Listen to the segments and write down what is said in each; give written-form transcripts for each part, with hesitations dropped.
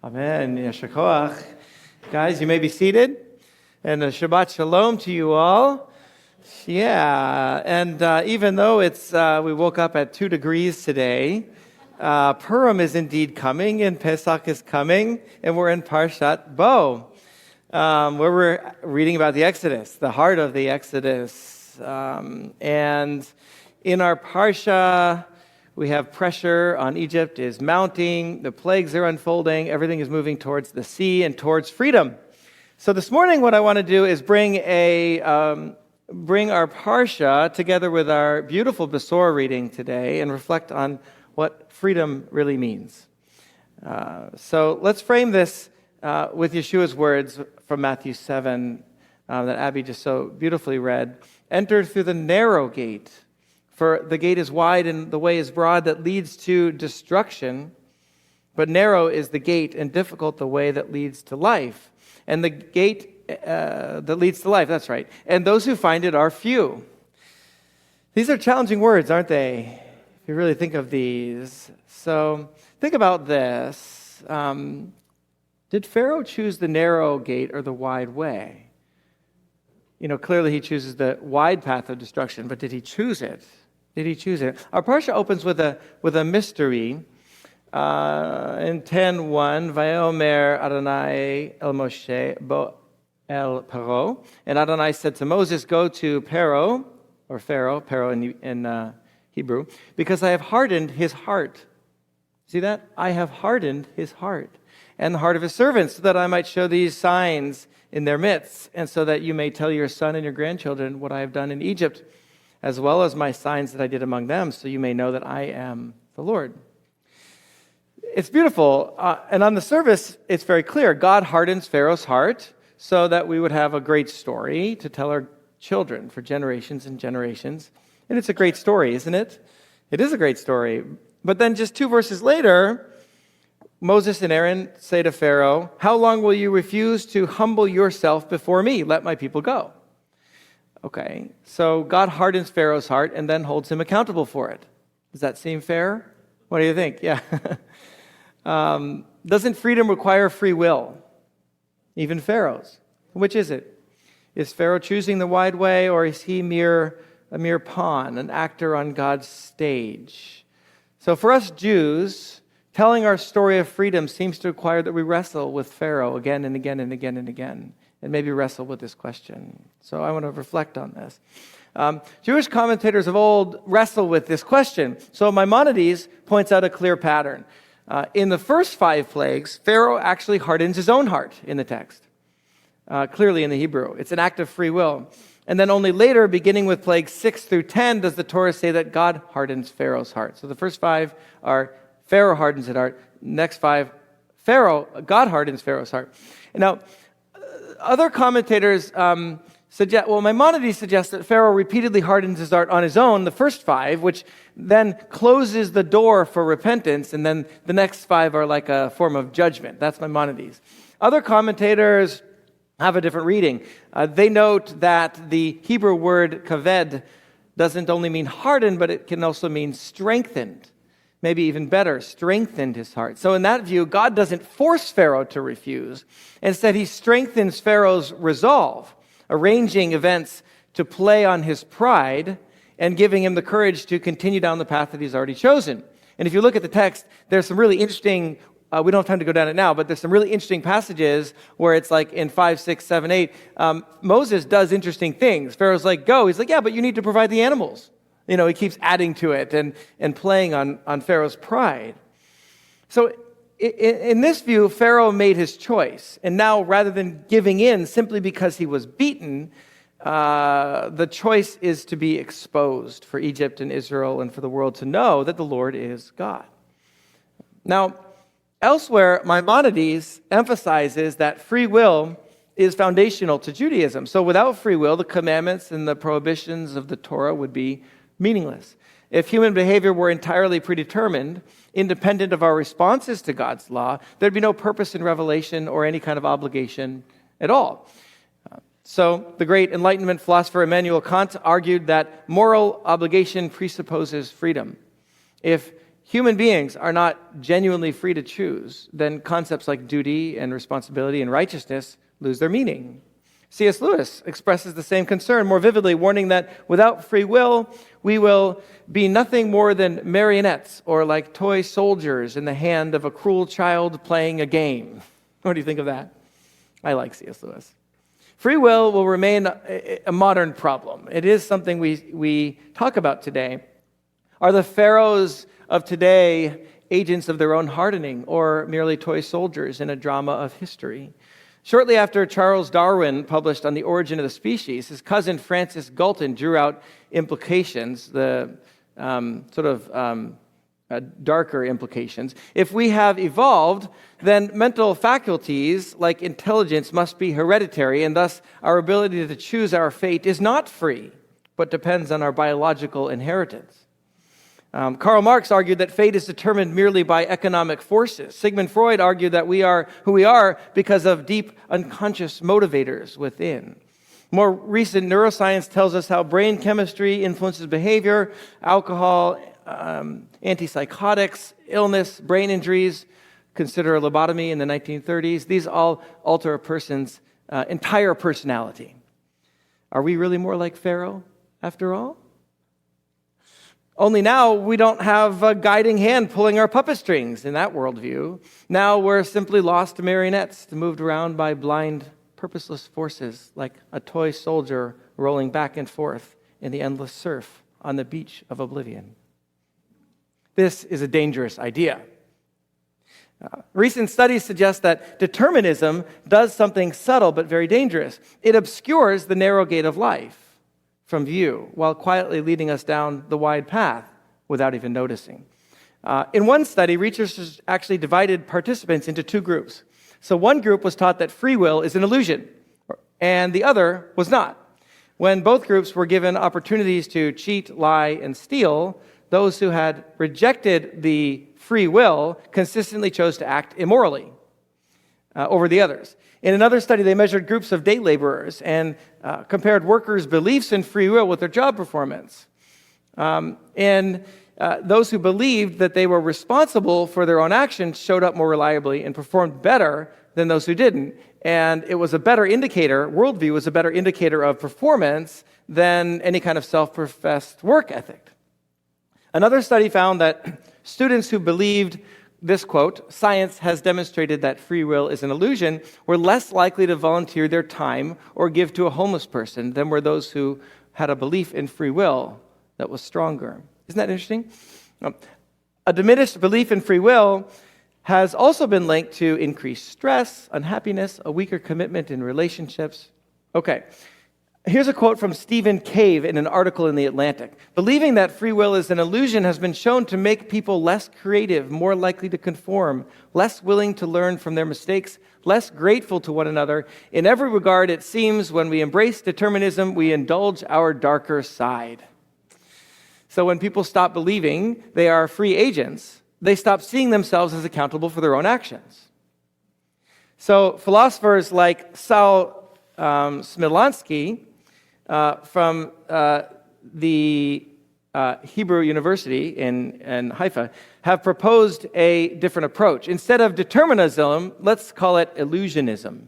Amen. Yasher koach. Guys, you may be seated. And a Shabbat Shalom to you all. Yeah, and even though it's we woke up at 2 degrees today, Purim is indeed coming, and Pesach is coming, and we're in Parshat Bo, where we're reading about the Exodus, the heart of the Exodus. And in our Parsha, we have pressure on Egypt is mounting, the plagues are unfolding, everything is moving towards the sea and towards freedom. So this morning what I want to do is bring our Parsha together with our beautiful Besorah reading today and reflect on what freedom really means. So let's frame this with Yeshua's words from Matthew 7 that Abby just so beautifully read. Enter through the narrow gate. For the gate is wide and the way is broad that leads to destruction, but narrow is the gate and difficult the way that leads to life. And the gate that leads to life, that's right. And those who find it are few. These are challenging words, aren't they? If you really think of these. So think about this. Did Pharaoh choose the narrow gate or the wide way? You know, clearly he chooses the wide path of destruction, but did he choose it? Did he choose it? Our Parsha opens with a mystery. In 10:1, Vayomer Adonai el Moshe bo el Pharaoh. And Adonai said to Moses, go to Pharaoh in Hebrew, because I have hardened his heart. See that? I have hardened his heart and the heart of his servants, so that I might show these signs in their midst, and so that you may tell your son and your grandchildren what I have done in Egypt, as well as my signs that I did among them, so you may know that I am the Lord. It's beautiful, and on the surface, it's very clear. God hardens Pharaoh's heart so that we would have a great story to tell our children for generations and generations. And it's a great story, isn't it? It is a great story. But then just 2 verses later, Moses and Aaron say to Pharaoh, how long will you refuse to humble yourself before me? Let my people go. Okay, so God hardens Pharaoh's heart and then holds him accountable for it. Does that seem fair? What do you think? Yeah. Doesn't freedom require free will? Even Pharaoh's. Which is it? Is Pharaoh choosing the wide way, or is he a mere pawn, an actor on God's stage? So for us Jews, telling our story of freedom seems to require that we wrestle with Pharaoh again and again and again and again, and maybe wrestle with this question. So I want to reflect on this. Jewish commentators of old wrestle with this question. So Maimonides points out a clear pattern. In the first 5 plagues, Pharaoh actually hardens his own heart in the text. Clearly in the Hebrew. It's an act of free will. And then only later, beginning with plagues 6 through 10, does the Torah say that God hardens Pharaoh's heart. So the first 5 are Pharaoh hardens his heart. Next 5, God hardens Pharaoh's heart. Now, other commentators Maimonides suggests that Pharaoh repeatedly hardens his heart on his own, the first 5, which then closes the door for repentance, and then the next 5 are like a form of judgment. That's Maimonides. Other commentators have a different reading. They note that the Hebrew word kaved doesn't only mean hardened, but it can also mean strengthened. Maybe even better, strengthened his heart. So in that view, God doesn't force Pharaoh to refuse. Instead, he strengthens Pharaoh's resolve, arranging events to play on his pride and giving him the courage to continue down the path that he's already chosen. And if you look at the text, there's some really interesting, we don't have time to go down it now, but there's some really interesting passages where it's like in 5, 6, 7, 8, Moses does interesting things. Pharaoh's like, go. He's like, yeah, but you need to provide the animals. You know, he keeps adding to it and playing on Pharaoh's pride. So in this view, Pharaoh made his choice. And now, rather than giving in simply because he was beaten, the choice is to be exposed for Egypt and Israel and for the world to know that the Lord is God. Now, elsewhere, Maimonides emphasizes that free will is foundational to Judaism. So without free will, the commandments and the prohibitions of the Torah would be meaningless. If human behavior were entirely predetermined, independent of our responses to God's law, there'd be no purpose in revelation or any kind of obligation at all. So the great Enlightenment philosopher Immanuel Kant argued that moral obligation presupposes freedom. If human beings are not genuinely free to choose, then concepts like duty and responsibility and righteousness lose their meaning. C.S. Lewis expresses the same concern more vividly, warning that without free will, we will be nothing more than marionettes or like toy soldiers in the hand of a cruel child playing a game. What do you think of that? I like C.S. Lewis. Free will remain a modern problem. It is something we talk about today. Are the pharaohs of today agents of their own hardening or merely toy soldiers in a drama of history? Shortly after Charles Darwin published On the Origin of the Species, his cousin Francis Galton drew out implications, darker implications. If we have evolved, then mental faculties like intelligence must be hereditary, and thus our ability to choose our fate is not free, but depends on our biological inheritance. Karl Marx argued that fate is determined merely by economic forces. Sigmund Freud argued that we are who we are because of deep unconscious motivators within. More recent neuroscience tells us how brain chemistry influences behavior, alcohol, antipsychotics, illness, brain injuries. Consider a lobotomy in the 1930s. These all alter a person's entire personality. Are we really more like Pharaoh after all? Only now we don't have a guiding hand pulling our puppet strings in that worldview. Now we're simply lost marionettes moved around by blind, purposeless forces like a toy soldier rolling back and forth in the endless surf on the beach of oblivion. This is a dangerous idea. Recent studies suggest that determinism does something subtle but very dangerous. It obscures the narrow gate of life from view while quietly leading us down the wide path without even noticing. In one study, researchers actually divided participants into two groups. So one group was taught that free will is an illusion, and the other was not. When both groups were given opportunities to cheat, lie, and steal, those who had rejected the free will consistently chose to act immorally over the others. In another study, they measured groups of day laborers and compared workers' beliefs in free will with their job performance. Those who believed that they were responsible for their own actions showed up more reliably and performed better than those who didn't. And it was a better indicator, worldview was a better indicator of performance than any kind of self-professed work ethic. Another study found that students who believed this quote, "Science has demonstrated that free will is an illusion," were less likely to volunteer their time or give to a homeless person than were those who had a belief in free will that was stronger. Isn't that interesting? A diminished belief in free will has also been linked to increased stress, unhappiness, a weaker commitment in relationships. Okay, here's a quote from Stephen Cave in an article in The Atlantic. "Believing that free will is an illusion has been shown to make people less creative, more likely to conform, less willing to learn from their mistakes, less grateful to one another. In every regard, it seems when we embrace determinism, we indulge our darker side." So when people stop believing they are free agents, they stop seeing themselves as accountable for their own actions. So philosophers like Saul Smilansky from the Hebrew University in Haifa have proposed a different approach. Instead of determinism, let's call it illusionism.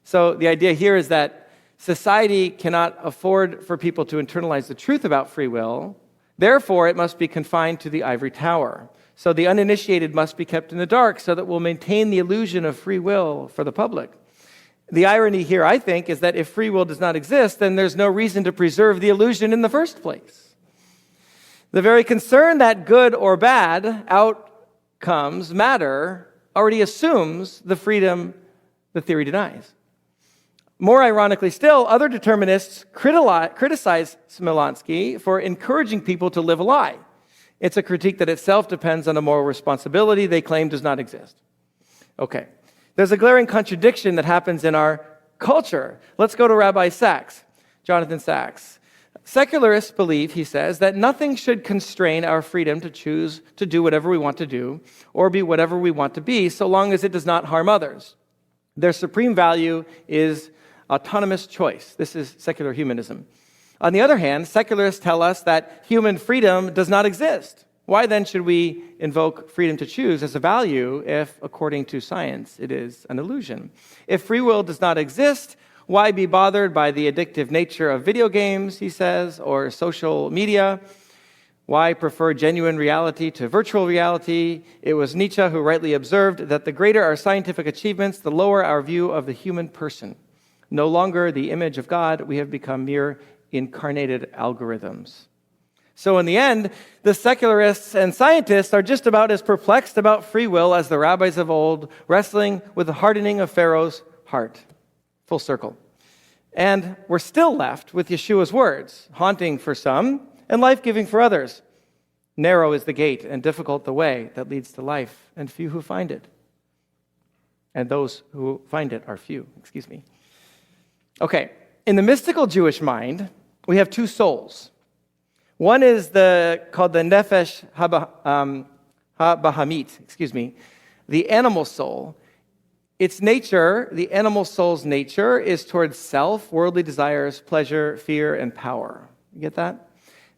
So the idea here is that society cannot afford for people to internalize the truth about free will. Therefore, it must be confined to the ivory tower. So the uninitiated must be kept in the dark so that we'll maintain the illusion of free will for the public. The irony here, I think, is that if free will does not exist, then there's no reason to preserve the illusion in the first place. The very concern that good or bad outcomes matter already assumes the freedom the theory denies. More ironically still, other determinists criticize Smilansky for encouraging people to live a lie. It's a critique that itself depends on a moral responsibility they claim does not exist. Okay. There's a glaring contradiction that happens in our culture. Let's go to Rabbi Sachs, Jonathan Sachs. Secularists believe, he says, that nothing should constrain our freedom to choose to do whatever we want to do or be whatever we want to be, so long as it does not harm others. Their supreme value is autonomous choice. This is secular humanism. On the other hand, secularists tell us that human freedom does not exist. Why then should we invoke freedom to choose as a value if, according to science, it is an illusion? If free will does not exist, why be bothered by the addictive nature of video games, he says, or social media? Why prefer genuine reality to virtual reality? It was Nietzsche who rightly observed that the greater our scientific achievements, the lower our view of the human person. No longer the image of God, we have become mere incarnated algorithms. So in the end, the secularists and scientists are just about as perplexed about free will as the rabbis of old, wrestling with the hardening of Pharaoh's heart. Full circle. And we're still left with Yeshua's words, haunting for some and life-giving for others. Narrow is the gate and difficult the way that leads to life, and few who find it. And those who find it are few, Okay, in the mystical Jewish mind, we have two souls. One is called the Nefesh HaBahamit, the animal soul. Its nature, the animal soul's nature, is towards self, worldly desires, pleasure, fear, and power. You get that?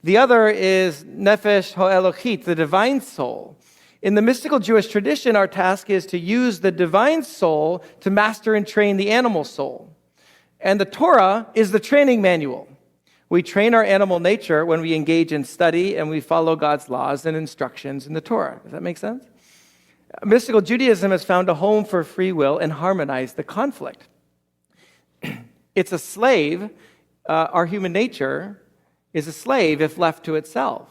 The other is Nefesh HaElohit, the divine soul. In the mystical Jewish tradition, our task is to use the divine soul to master and train the animal soul. And the Torah is the training manual. We train our animal nature when we engage in study and we follow God's laws and instructions in the Torah. Does that make sense? Mystical Judaism has found a home for free will and harmonized the conflict. It's a slave. Our human nature is a slave if left to itself.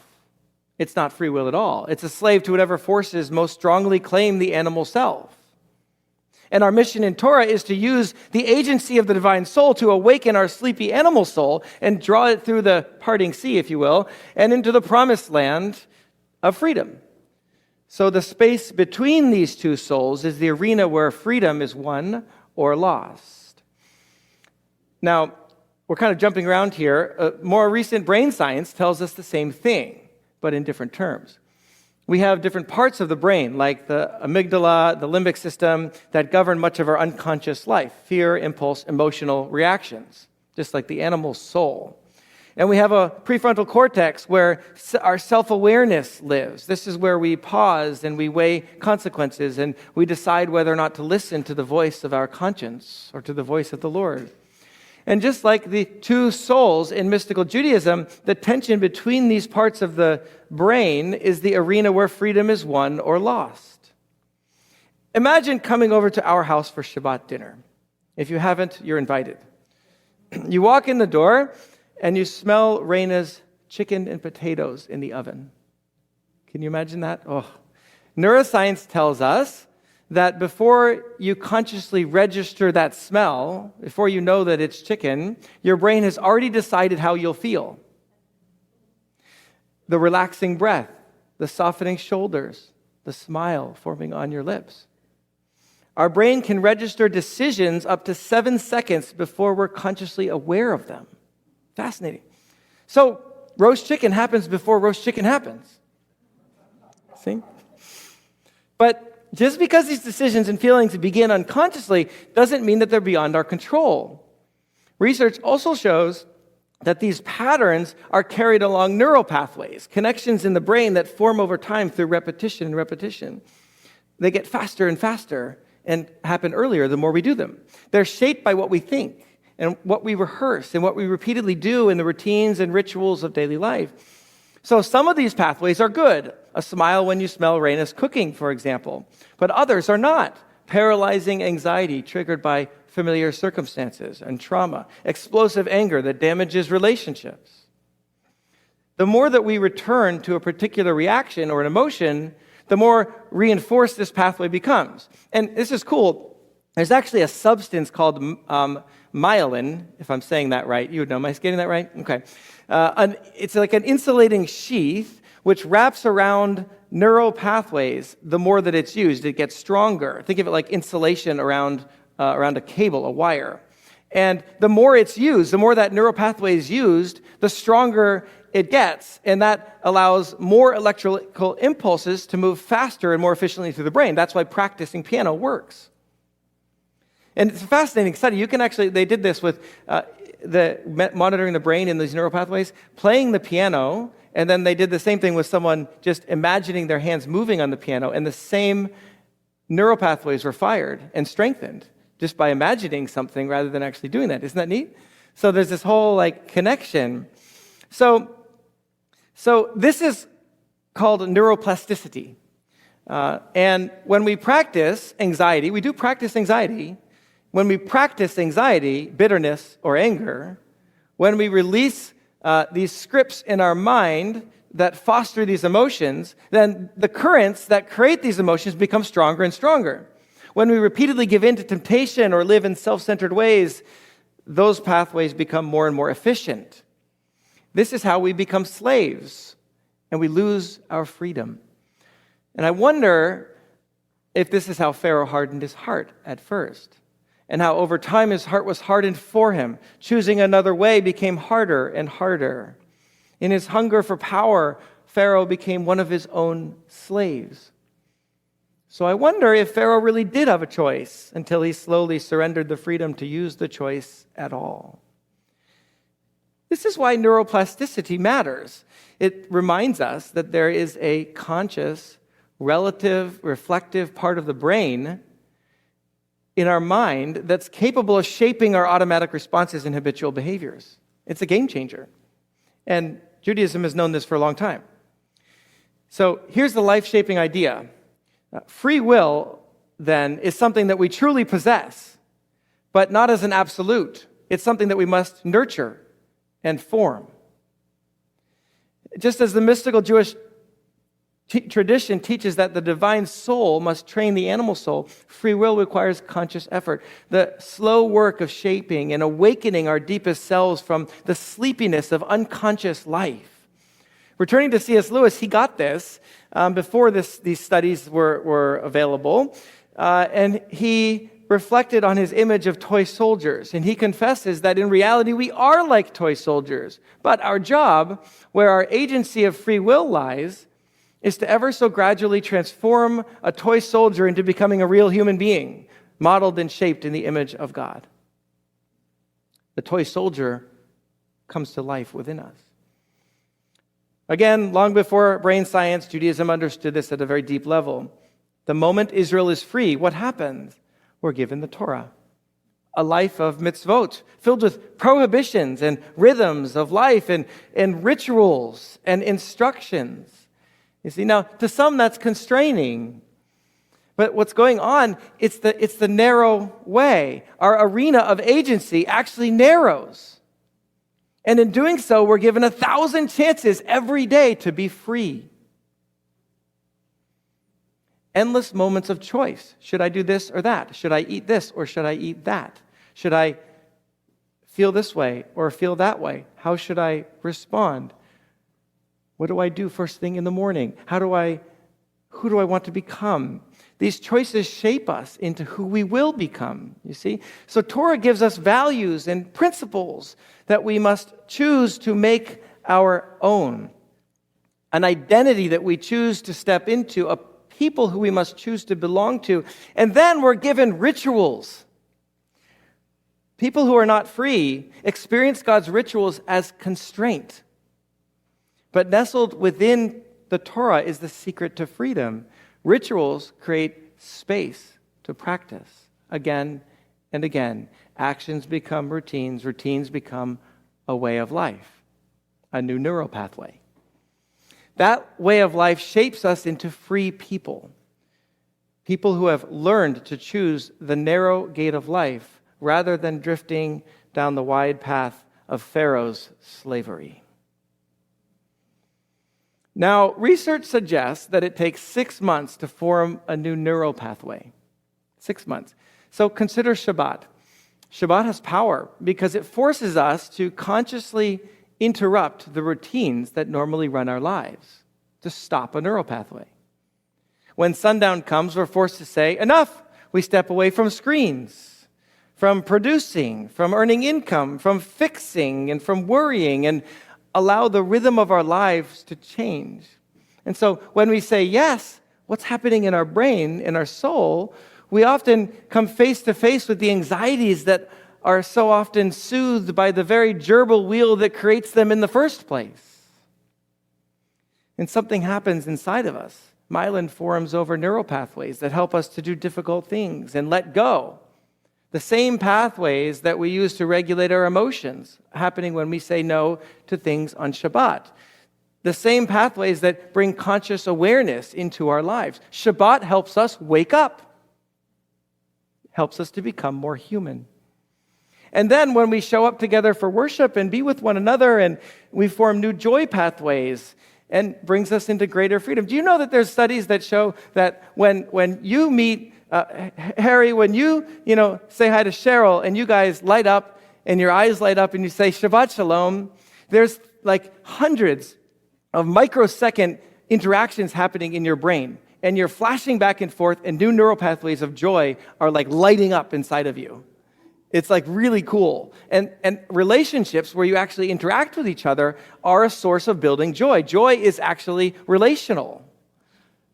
It's not free will at all. It's a slave to whatever forces most strongly claim the animal self. And our mission in Torah is to use the agency of the divine soul to awaken our sleepy animal soul and draw it through the parting sea, if you will, and into the promised land of freedom. So the space between these two souls is the arena where freedom is won or lost. Now, we're kind of jumping around here. More recent brain science tells us the same thing, but in different terms. We have different parts of the brain, like the amygdala, the limbic system, that govern much of our unconscious life, fear, impulse, emotional reactions, just like the animal soul. And we have a prefrontal cortex where our self-awareness lives. This is where we pause and we weigh consequences and we decide whether or not to listen to the voice of our conscience or to the voice of the Lord. And just like the two souls in mystical Judaism, the tension between these parts of the brain is the arena where freedom is won or lost. Imagine coming over to our house for Shabbat dinner. If you haven't, you're invited. You walk in the door and you smell Raina's chicken and potatoes in the oven. Can you imagine that? Oh. Neuroscience tells us that before you consciously register that smell, before you know that it's chicken, your brain has already decided how you'll feel. The relaxing breath, the softening shoulders, the smile forming on your lips. Our brain can register decisions up to 7 seconds before we're consciously aware of them. Fascinating. So, roast chicken happens before roast chicken happens. See? But just because these decisions and feelings begin unconsciously doesn't mean that they're beyond our control. Research also shows that these patterns are carried along neural pathways, connections in the brain that form over time through repetition and repetition. They get faster and faster and happen earlier the more we do them. They're shaped by what we think and what we rehearse and what we repeatedly do in the routines and rituals of daily life. So some of these pathways are good. A smile when you smell Raina's cooking, for example. But others are not. Paralyzing anxiety triggered by familiar circumstances and trauma. Explosive anger that damages relationships. The more that we return to a particular reaction or an emotion, the more reinforced this pathway becomes. And this is cool. There's actually a substance called myelin, if I'm saying that right. You would know. Am I getting that right? Okay. It's like an insulating sheath which wraps around neural pathways. The more that it's used, it gets stronger. Think of it like insulation around a cable, a wire. And the more it's used, the more that neural pathway is used, the stronger it gets. And that allows more electrical impulses to move faster and more efficiently through the brain. That's why practicing piano works. And it's a fascinating study. You can actually, they did this with monitoring the brain in these neural pathways, playing the piano and then they did the same thing with someone just imagining their hands moving on the piano, and the same neural pathways were fired and strengthened just by imagining something rather than actually doing that. Isn't that neat? So there's this whole connection. So this is called neuroplasticity. And when we practice anxiety, we do practice anxiety. When we practice anxiety, bitterness, or anger, when we release these scripts in our mind that foster these emotions, then the currents that create these emotions become stronger and stronger. When we repeatedly give in to temptation or live in self-centered ways, those pathways become more and more efficient. This is how we become slaves, and we lose our freedom. And I wonder if this is how Pharaoh hardened his heart at first, and how over time his heart was hardened for him. Choosing another way became harder and harder. In his hunger for power, Pharaoh became one of his own slaves. So I wonder if Pharaoh really did have a choice until he slowly surrendered the freedom to use the choice at all. This is why neuroplasticity matters. It reminds us that there is a conscious, relative, reflective part of the brain in our mind that's capable of shaping our automatic responses and habitual behaviors. It's a game changer. And Judaism has known this for a long time. So here's the life-shaping idea. Free will, then, is something that we truly possess, but not as an absolute. It's something that we must nurture and form. Just as the mystical Jewish tradition teaches that the divine soul must train the animal soul, free will requires conscious effort. The slow work of shaping and awakening our deepest selves from the sleepiness of unconscious life. Returning to C.S. Lewis, he got this before these studies were available, and he reflected on his image of toy soldiers. And he confesses that in reality we are like toy soldiers, but our job, where our agency of free will lies, is to ever so gradually transform a toy soldier into becoming a real human being, modeled and shaped in the image of God. The toy soldier comes to life within us. Again, long before brain science, Judaism understood this at a very deep level. The moment Israel is free, what happens? We're given the Torah, a life of mitzvot, filled with prohibitions and rhythms of life and rituals and instructions. You see, now, to some that's constraining. But what's going on, it's the narrow way. Our arena of agency actually narrows. And in doing so, we're given 1,000 chances every day to be free. Endless moments of choice. Should I do this or that? Should I eat this or should I eat that? Should I feel this way or feel that way? How should I respond? What do I do first thing in the morning? Who do I want to become? These choices shape us into who we will become, you see? So Torah gives us values and principles that we must choose to make our own. An identity that we choose to step into, a people who we must choose to belong to. And then we're given rituals. People who are not free experience God's rituals as constraint. But nestled within the Torah is the secret to freedom. Rituals create space to practice again and again. Actions become routines. Routines become a way of life, a new neural pathway. That way of life shapes us into free people. People who have learned to choose the narrow gate of life rather than drifting down the wide path of Pharaoh's slavery. Now, research suggests that it takes 6 months to form a new neural pathway. 6 months. So consider Shabbat. Shabbat has power because it forces us to consciously interrupt the routines that normally run our lives, to stop a neural pathway. When sundown comes, we're forced to say, enough. We step away from screens, from producing, from earning income, from fixing, and from worrying, and allow the rhythm of our lives to change. And so when we say yes, what's happening in our brain, in our soul, we often come face to face with the anxieties that are so often soothed by the very gerbil wheel that creates them in the first place. And something happens inside of us. Myelin forms over neural pathways that help us to do difficult things and let go. The same pathways that we use to regulate our emotions, happening when we say no to things on Shabbat. The same pathways that bring conscious awareness into our lives. Shabbat helps us wake up, helps us to become more human. And then when we show up together for worship and be with one another, and we form new joy pathways, and brings us into greater freedom. Do you know that there's studies that show that when you meet Harry, when you say hi to Cheryl and you guys light up and your eyes light up and you say Shabbat Shalom, there's like hundreds of microsecond interactions happening in your brain, and you're flashing back and forth, and new neural pathways of joy are like lighting up inside of you. It's like really cool. And relationships where you actually interact with each other are a source of building joy. Joy is actually relational.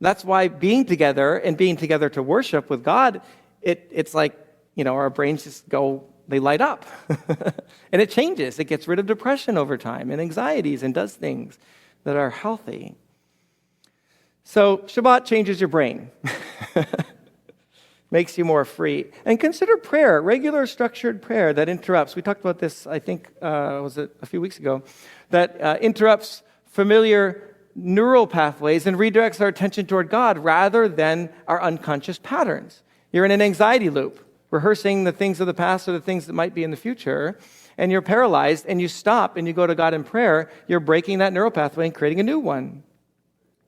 That's why being together and being together to worship with God, it's like, our brains just go, they light up. And it changes. It gets rid of depression over time and anxieties and does things that are healthy. So Shabbat changes your brain. Makes you more free. And consider prayer, regular structured prayer that interrupts. We talked about this, I think, was it a few weeks ago, that interrupts familiar neural pathways and redirects our attention toward God rather than our unconscious patterns. You're in an anxiety loop, rehearsing the things of the past or the things that might be in the future, and you're paralyzed, and you stop and you go to God in prayer, you're breaking that neural pathway and creating a new one.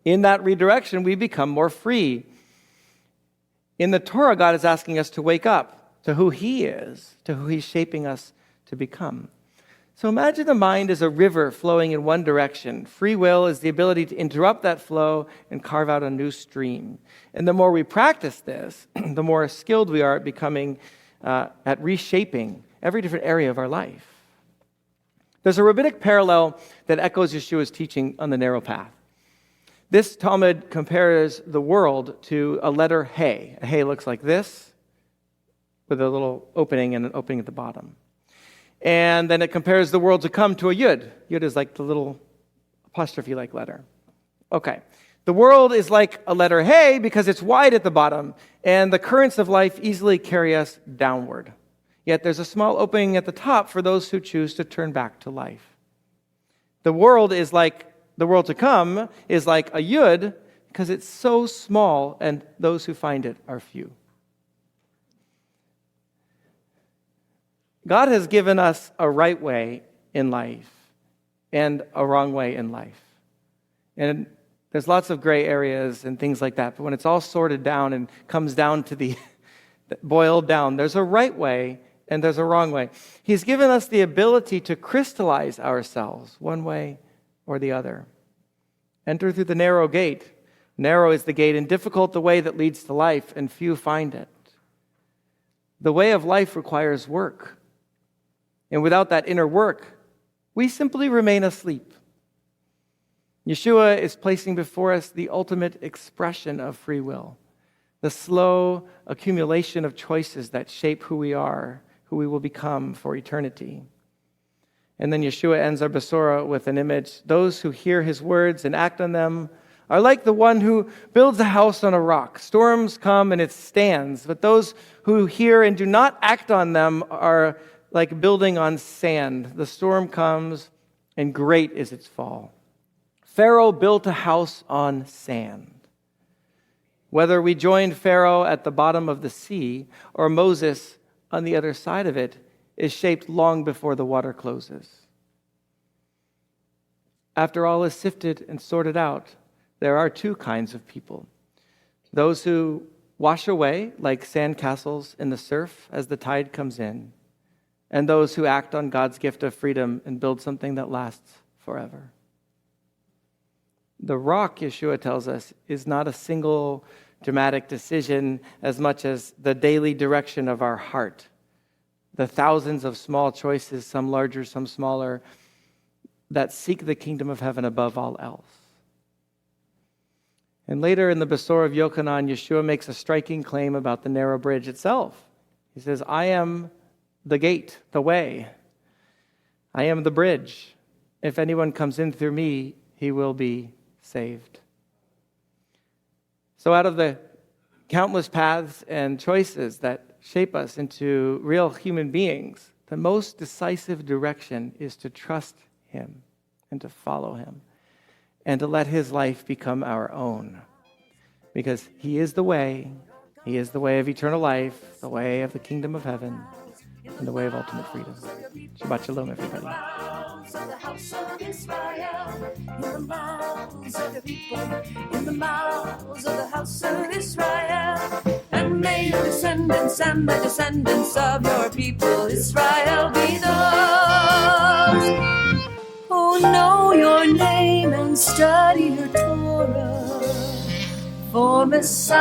In that redirection, we become more free. In the Torah, God is asking us to wake up to who He is, to who He's shaping us to become. So imagine the mind is a river flowing in one direction. Free will is the ability to interrupt that flow and carve out a new stream. And the more we practice this, the more skilled we are at becoming, at reshaping every different area of our life. There's a rabbinic parallel that echoes Yeshua's teaching on the narrow path. This Talmud compares the world to a letter Hey. A Hey looks like this, with a little opening and an opening at the bottom. And then it compares the world to come to a Yud. Yud is like the little apostrophe-like letter. Okay. The world is like a letter Hey because it's wide at the bottom, and the currents of life easily carry us downward. Yet there's a small opening at the top for those who choose to turn back to life. The world to come is like a Yud because it's so small and those who find it are few. God has given us a right way in life and a wrong way in life. And there's lots of gray areas and things like that. But when it's all sorted down and comes down to the boiled down, there's a right way and there's a wrong way. He's given us the ability to crystallize ourselves one way or the other. Enter through the narrow gate. Narrow is the gate and difficult the way that leads to life, and few find it. The way of life requires work. And without that inner work, we simply remain asleep. Yeshua is placing before us the ultimate expression of free will, the slow accumulation of choices that shape who we are, who we will become for eternity. And then Yeshua ends our Besorah with an image. Those who hear His words and act on them are like the one who builds a house on a rock. Storms come and it stands, but those who hear and do not act on them are like building on sand. The storm comes and great is its fall. Pharaoh built a house on sand. Whether we joined Pharaoh at the bottom of the sea or Moses on the other side of it, is shaped long before the water closes. After all is sifted and sorted out, there are two kinds of people. Those who wash away like sandcastles in the surf as the tide comes in, and those who act on God's gift of freedom and build something that lasts forever. The rock, Yeshua tells us, is not a single dramatic decision as much as the daily direction of our heart. The thousands of small choices, some larger, some smaller, that seek the kingdom of heaven above all else. And later in the Besorah of Yochanan, Yeshua makes a striking claim about the narrow bridge itself. He says, I am the gate, the way. I am the bridge. If anyone comes in through me, he will be saved. So out of the countless paths and choices that shape us into real human beings, the most decisive direction is to trust him and to follow him and to let his life become our own. Because he is the way of eternal life, the way of the kingdom of heaven, and the way of ultimate freedom. Shabbat shalom, everybody. Of the house of Israel, in the mouths of the people, in the mouths of the house of Israel, and may your descendants and the descendants of your people Israel be those who know your name and study your Torah, for Messiah's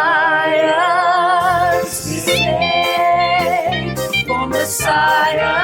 sake, for Messiah.